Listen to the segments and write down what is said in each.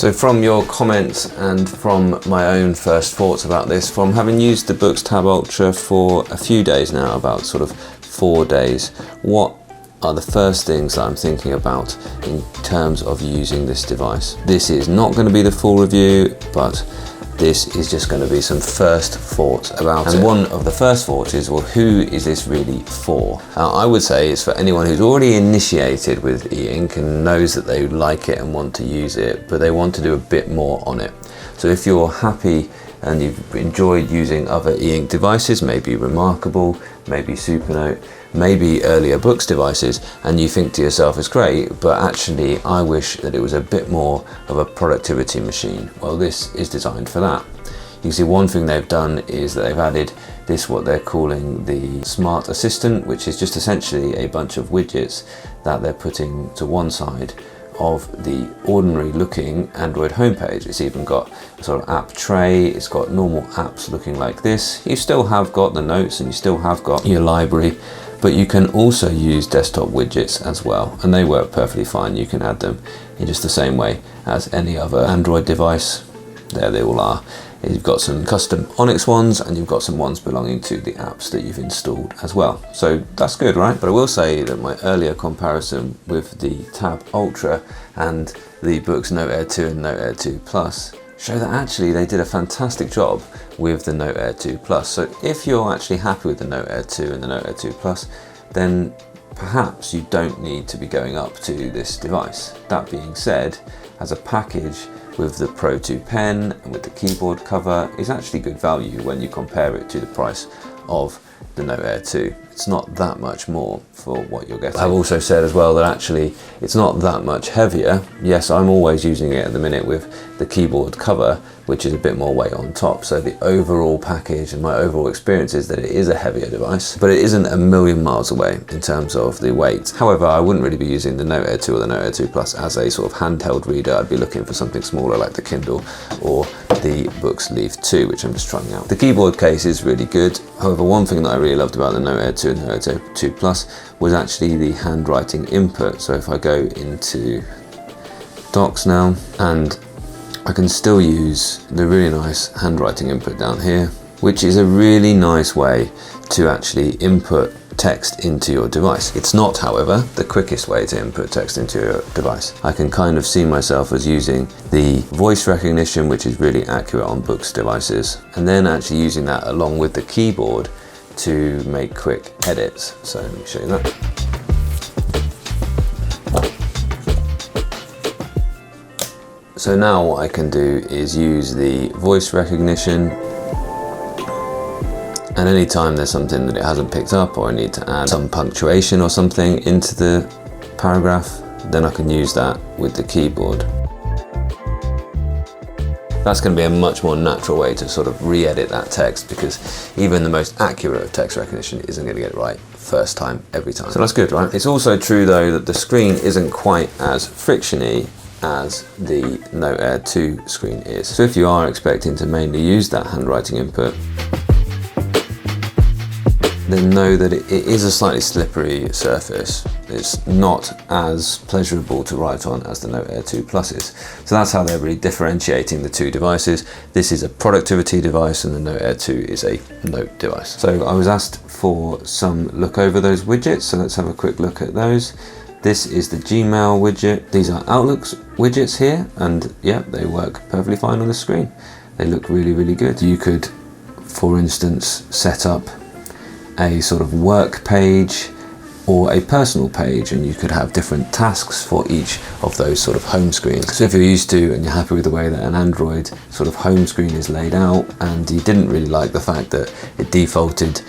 So from your comments and from my own first thoughts about this, from having used the Boox Tab Ultra for a few days now, about sort of 4 days, what are the first things that I'm thinking about in terms of using this device? This is not going to be the full review, but this is just going to be some first thoughts about it. And one of the first thoughts is, well, who is this really for? I would say it's for anyone who's already initiated with Eink and knows that they like it and want to use it, but they want to do a bit more on it. So if you're happy and you've enjoyed using other Eink devices, maybe Remarkable, maybe Supernote, maybe earlier Boox devices, and you think to yourself, it's great, but actually I wish that it was a bit more of a productivity machine. Well, this is designed for that. You can see one thing they've done is that they've added this, what they're calling the Smart Assistant, which is just essentially a bunch of widgets that they're putting to one side of the ordinary looking Android homepage. It's even got a sort of app tray, it's got normal apps looking like this. You still have got the notes and you still have got your library, but you can also use desktop widgets as well, and they work perfectly fine. You can add them in just the same way as any other Android device. There they all are. You've got some custom Onyx ones, and you've got some ones belonging to the apps that you've installed as well. So that's good, right? But I will say that my earlier comparison with the Tab Ultra and the Boox Note Air 2 and Note Air 2 Plus show that actually they did a fantastic job with the Note Air 2 Plus. So if you're actually happy with the Note Air 2 and the Note Air 2 Plus, then perhaps you don't need to be going up to this device. That being said, as a package with the Pro 2 pen and with the keyboard cover, is actually good value when you compare it to the price of the Note Air 2. It's not that much more for what you're getting. I've also said as well that actually it's not that much heavier. Yes, I'm always using it at the minute with the keyboard cover, which is a bit more weight on top. So the overall package and my overall experience is that it is a heavier device, but it isn't a million miles away in terms of the weight. However, I wouldn't really be using the Note Air 2 or the Note Air 2 Plus as a sort of handheld reader. I'd be looking for something smaller like the Kindle or the Boox Leaf 2, which I'm just trying out. The keyboard case is really good. However, one thing that I really loved about the Note Air 2 and the Note Air 2 Plus was actually the handwriting input. So if I go into Docs now, and I can still use the really nice handwriting input down here, which is a really nice way to actually input text into your device. It's not, however, the quickest way to input text into your device. I can kind of see myself as using the voice recognition, which is really accurate on Boox devices, and then actually using that along with the keyboard to make quick edits. So let me show you that. So now what I can do is use the voice recognition, and anytime there's something that it hasn't picked up or I need to add some punctuation or something into the paragraph, then I can use that with the keyboard. That's going to be a much more natural way to sort of re-edit that text, because even the most accurate of text recognition isn't going to get it right first time every time. So that's good, right? It's also true though that the screen isn't quite as frictiony as the Note Air 2 screen is. So if you are expecting to mainly use that handwriting input, then know that it is a slightly slippery surface. It's not as pleasurable to write on as the Note Air 2 Plus is. So that's how they're really differentiating the two devices. This is a productivity device and the Note Air 2 is a note device. So I was asked for some look over those widgets, so let's have a quick look at those. This is the Gmail widget. These are Outlook widgets here, and yeah, they work perfectly fine on the screen. They look really, really good. You could, for instance, set up a sort of work page or a personal page, and you could have different tasks for each of those sort of home screens. So if you're used to and you're happy with the way that an Android sort of home screen is laid out, and you didn't really like the fact that it defaulted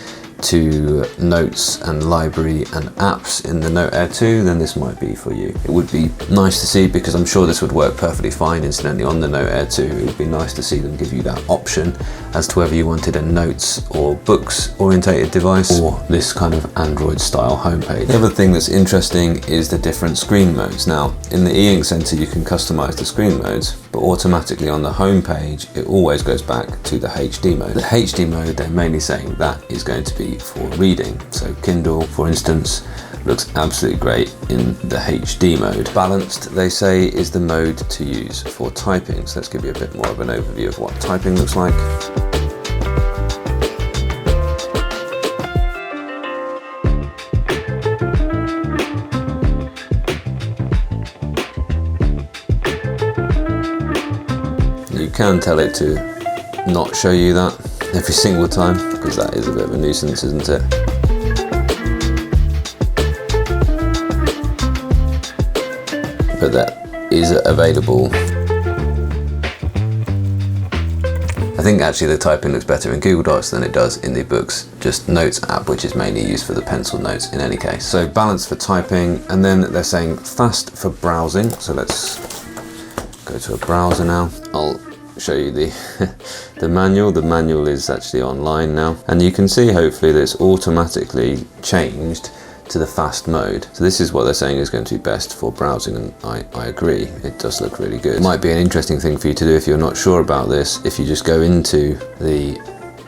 to notes and library and apps in the Note Air 2, then this might be for you. It would be nice to see, because I'm sure this would work perfectly fine incidentally on the Note Air 2. It would be nice to see them give you that option as to whether you wanted a notes or books orientated device or this kind of Android style homepage. The other thing that's interesting is the different screen modes. Now in the Eink Center you can customize the screen modes, but automatically on the home page it always goes back to the HD mode. The HD mode, they're mainly saying that is going to be for reading. So Kindle, for instance, looks absolutely great in the HD mode. Balanced, they say, is the mode to use for typing. So let's give you a bit more of an overview of what typing looks like. You can tell it to not show you that every single time, because that is a bit of a nuisance, isn't it? But that is available. I think actually the typing looks better in Google Docs than it does in the Boox just Notes app, which is mainly used for the pencil notes in any case. So balanced for typing, and then they're saying fast for browsing. So let's go to a browser now. I'll show you the manual. The manual is actually online now, and you can see hopefully that it's automatically changed to the fast mode. So this is what they're saying is going to be best for browsing, and I agree, it does look really good. It might be an interesting thing for you to do if you're not sure about this. If you just go into the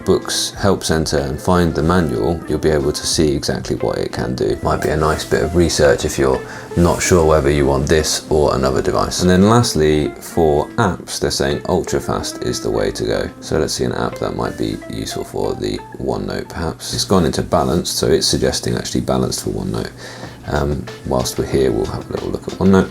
Boox Help Center and find the manual, you'll be able to see exactly what it can do. Might be a nice bit of research if you're not sure whether you want this or another device. And then lastly, for apps, they're saying Ultrafast is the way to go. So let's see an app that might be useful for the OneNote perhaps. It's gone into balanced, so it's suggesting actually balanced for OneNote. Whilst we're here, we'll have a little look at OneNote.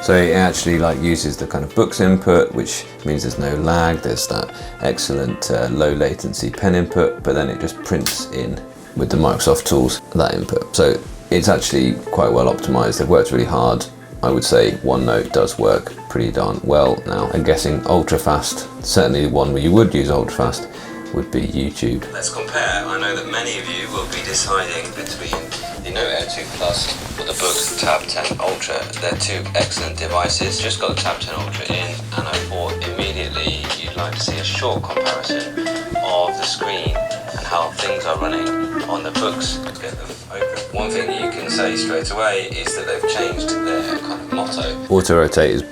So it actually uses the kind of Boox input, which means there's no lag. There's that excellent low latency pen input, but then it just prints in with the Microsoft tools that input. So it's actually quite well optimized. They've worked really hard. I would say OneNote does work pretty darn well now. I'm guessing Ultrafast, certainly the one where you would use Ultrafast, would be YouTube. Let's compare. I know that many of you will be deciding between the Note Air 2 Plus or the Boox Tab 10 Ultra. They're two excellent devices. Just got the Tab 10 Ultra in, and I thought immediately you'd like to see a short comparison of the screen and how things are running on the Boox. Let's get them open. One thing that you can say straight away is that they've changed their kind of motto. Auto rotate is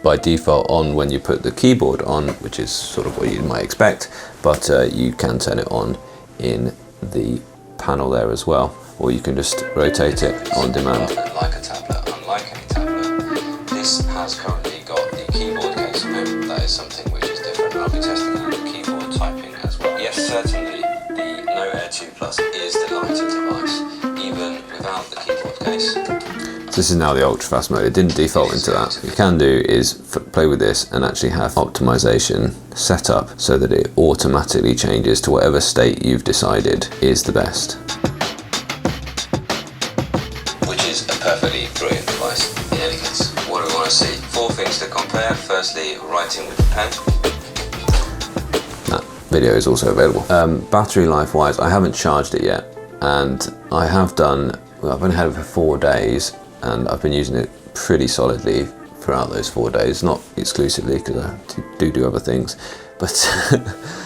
by default on when you put the keyboard on, which is sort of what you might expect, but you can turn it on in the panel there as well, or you can just rotate it on demand. Like a tablet, unlike any tablet, this has currently got the keyboard case on it. That is something which is different. I'll be testing out the keyboard typing as well. Yes, certainly the Note Air 2 Plus is the lighter device, even without the keyboard case. So this is now the Ultrafast mode. It didn't default into that. What you can do is play with this and actually have optimization set up so that it automatically changes to whatever state you've decided is the best. Which is a perfectly brilliant device in any case. What do we want to see? 4 things to compare. Firstly, writing with the pen. That video is also available. Battery life wise, I haven't charged it yet, and I have done, well, I've only had it for 4 days, and I've been using it pretty solidly throughout those 4 days, not exclusively because I do other things, but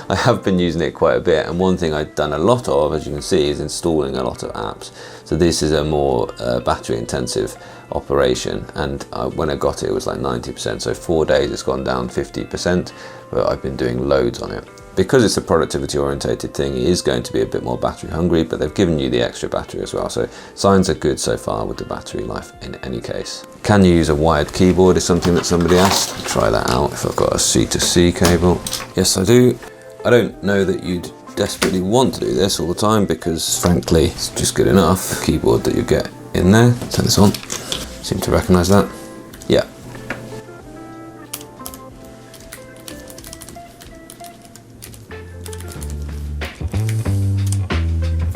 I have been using it quite a bit. And one thing I've done a lot of, as you can see, is installing a lot of apps. So this is a more battery intensive operation, and when I got it, it was like 90%. So 4 days it's gone down 50%, but I've been doing loads on it. Because it's a productivity orientated thing, it is going to be a bit more battery hungry, but they've given you the extra battery as well. So signs are good so far with the battery life in any case. Can you use a wired keyboard is something that somebody asked. I'll try that out if I've got a C to C cable. Yes, I do. I don't know that you'd desperately want to do this all the time, because frankly, it's just good enough. The keyboard that you get in there. Turn this on. Seem to recognize that. Yeah.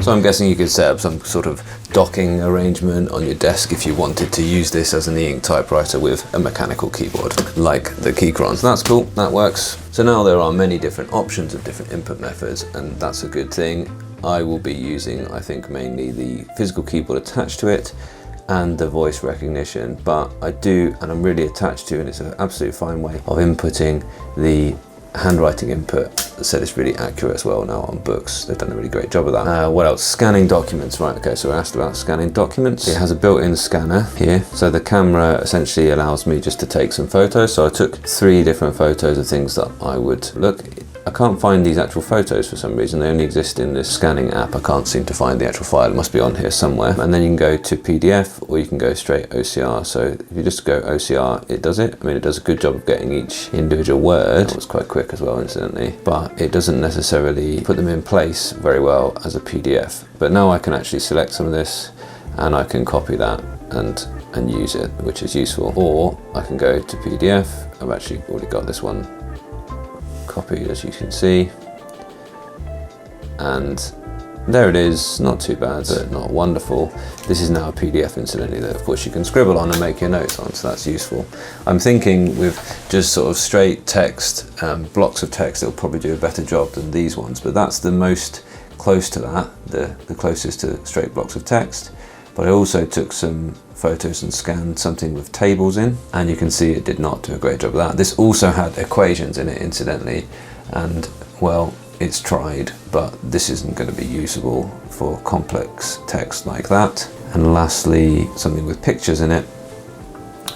So I'm guessing you could set up some sort of docking arrangement on your desk if you wanted to use this as an e-ink typewriter with a mechanical keyboard, like the Keychron. So that's cool, that works. So now there are many different options of different input methods, and that's a good thing. I will be using, I think, mainly the physical keyboard attached to it and the voice recognition, but I do, and I'm really attached to, and it's an absolute fine way of inputting the handwriting input. Said it's really accurate as well now on Boox. They've done a really great job of that. What else? Scanning documents. Right, okay, so we're asked about scanning documents. It has a built-in scanner here. So the camera essentially allows me just to take some photos. So I took 3 different photos of things that I would look. I can't find these actual photos for some reason. They only exist in this scanning app. I can't seem to find the actual file. It must be on here somewhere. And then you can go to PDF or you can go straight OCR. So if you just go OCR, it does it. I mean, it does a good job of getting each individual word. It was quite quick as well, incidentally. But it doesn't necessarily put them in place very well as a PDF. But now I can actually select some of this and I can copy that and use it, which is useful. Or I can go to PDF. I've actually already got this one copied, as you can see, and there it is. Not too bad, but not wonderful. This is now a PDF, incidentally, that of course you can scribble on and make your notes on, so that's useful. I'm thinking with just sort of straight text, blocks of text, it'll probably do a better job than these ones, but that's the most close to that, the closest to straight blocks of text. But I also took some photos and scanned something with tables in, and you can see it did not do a great job of that. This also had equations in it, incidentally, and well, it's tried, but this isn't going to be usable for complex text like that. And lastly, something with pictures in it.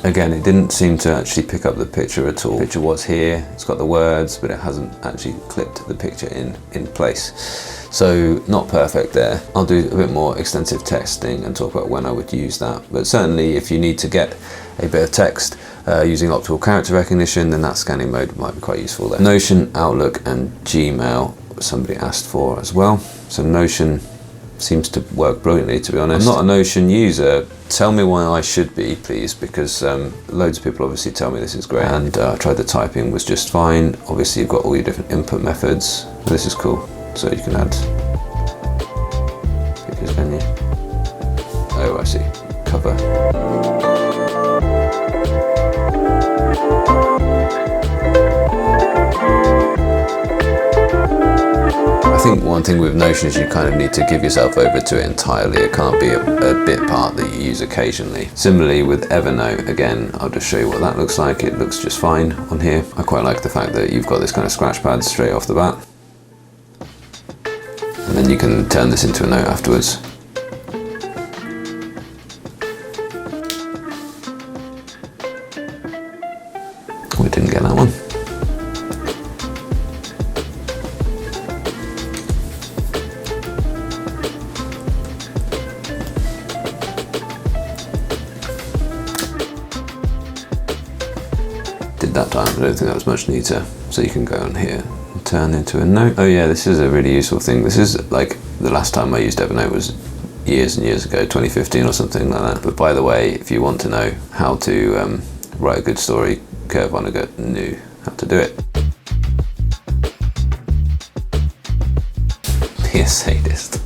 Again, it didn't seem to actually pick up the picture at all. The picture was here, it's got the words, but it hasn't actually clipped the picture in place. So not perfect there. I'll do a bit more extensive testing and talk about when I would use that. But certainly if you need to get a bit of text using optical character recognition, then that scanning mode might be quite useful there. Notion, Outlook and Gmail, somebody asked for as well. So Notion seems to work brilliantly, to be honest. I'm not a Notion user. Tell me why I should be, please, because loads of people obviously tell me this is great, and I tried the typing, was just fine. Obviously you've got all your different input methods. This is cool. So you can add pictures, can you? Oh, I see. Cover. I think one thing with Notion is you kind of need to give yourself over to it entirely. It can't be a bit part that you use occasionally. Similarly with Evernote, again, I'll just show you what that looks like. It looks just fine on here. I quite like the fact that you've got this kind of scratch pad straight off the bat. And then you can turn this into a note afterwards. We didn't get that one. Did that time, I don't think that was much neater. So you can go on here. Turn into a note. Oh yeah, this is a really useful thing. This is like the last time I used Evernote was years and years ago, 2015 or something like that. But by the way, if you want to know how to write a good story, Kurt Vonnegut knew how to do it. Be a sadist.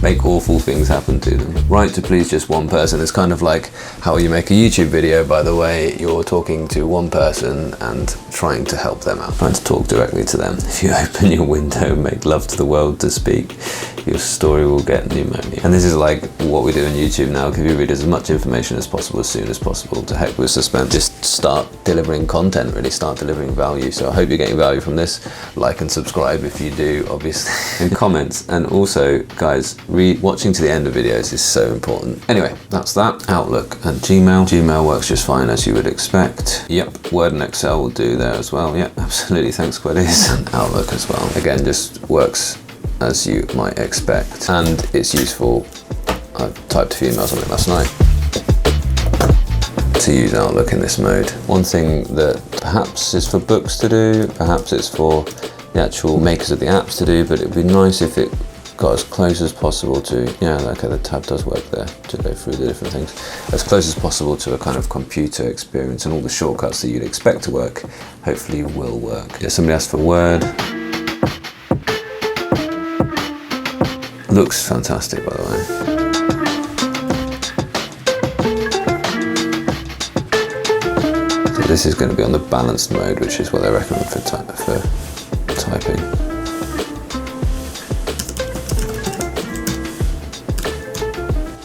Make awful things happen to them. Write to please just one person. It's kind of like how you make a YouTube video, by the way. You're talking to one person and trying to help them out, trying to talk directly to them. If you open your window and make love to the world to speak, your story will get pneumonia. And this is like what we do on YouTube now. Give your readers as much information as possible, as soon as possible. To heck with suspense. Just start delivering content, really start delivering value. So I hope you're getting value from this. Like and subscribe if you do, obviously. And comments. And also, guys, watching to the end of videos is so important. Anyway, that's that. Outlook and Gmail. Gmail works just fine, as you would expect. Yep, Word and Excel will do there as well. Yep, absolutely, thanks Quiddis. And Outlook as well. Again, just works as you might expect. And it's useful. I typed a few emails on it last night to use Outlook in this mode. One thing that perhaps is for Boox to do, perhaps it's for the actual makers of the apps to do, but it'd be nice if it got as close as possible to, yeah, okay, the tab does work there to go through the different things, as close as possible to a kind of computer experience, and all the shortcuts that you'd expect to work hopefully will work. Yeah, somebody asked for Word. Looks fantastic, by the way. this is going to be on the balanced mode, which is what I recommend for typing.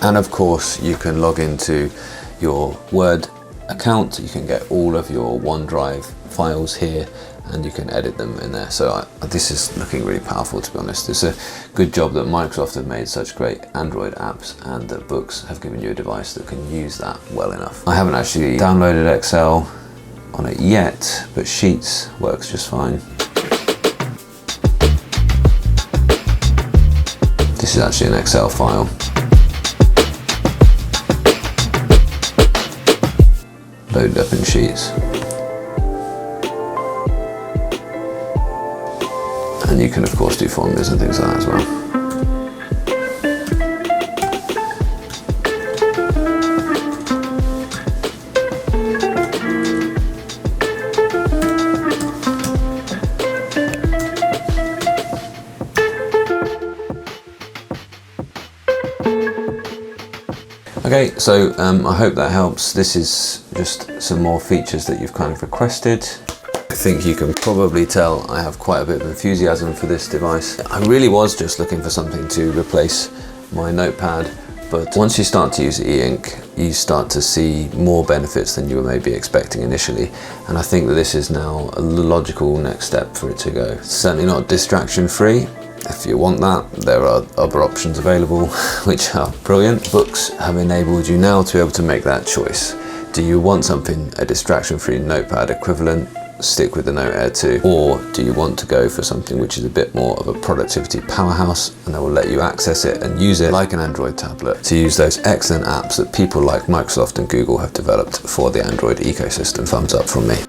And of course, you can log into your Word account. You can get all of your OneDrive files here, and you can edit them in there. So this is looking really powerful, to be honest. It's a good job that Microsoft have made such great Android apps, and that Boox have given you a device that can use that well enough. I haven't actually downloaded Excel on it yet, but Sheets works just fine. This is actually an Excel file. Loaded up in Sheets. And you can of course do formulas and things like that as well. Okay, so I hope that helps. This is just some more features that you've kind of requested. I think you can probably tell I have quite a bit of enthusiasm for this device. I really was just looking for something to replace my notepad, but once you start to use Eink, you start to see more benefits than you were maybe expecting initially. And I think that this is now a logical next step for it to go. It's certainly not distraction free. If you want that, there are other options available, which are brilliant. Boox have enabled you now to be able to make that choice. Do you want something, a distraction-free notepad equivalent, stick with the Note Air 2, or do you want to go for something which is a bit more of a productivity powerhouse, and that will let you access it and use it like an Android tablet to use those excellent apps that people like Microsoft and Google have developed for the Android ecosystem? Thumbs up from me.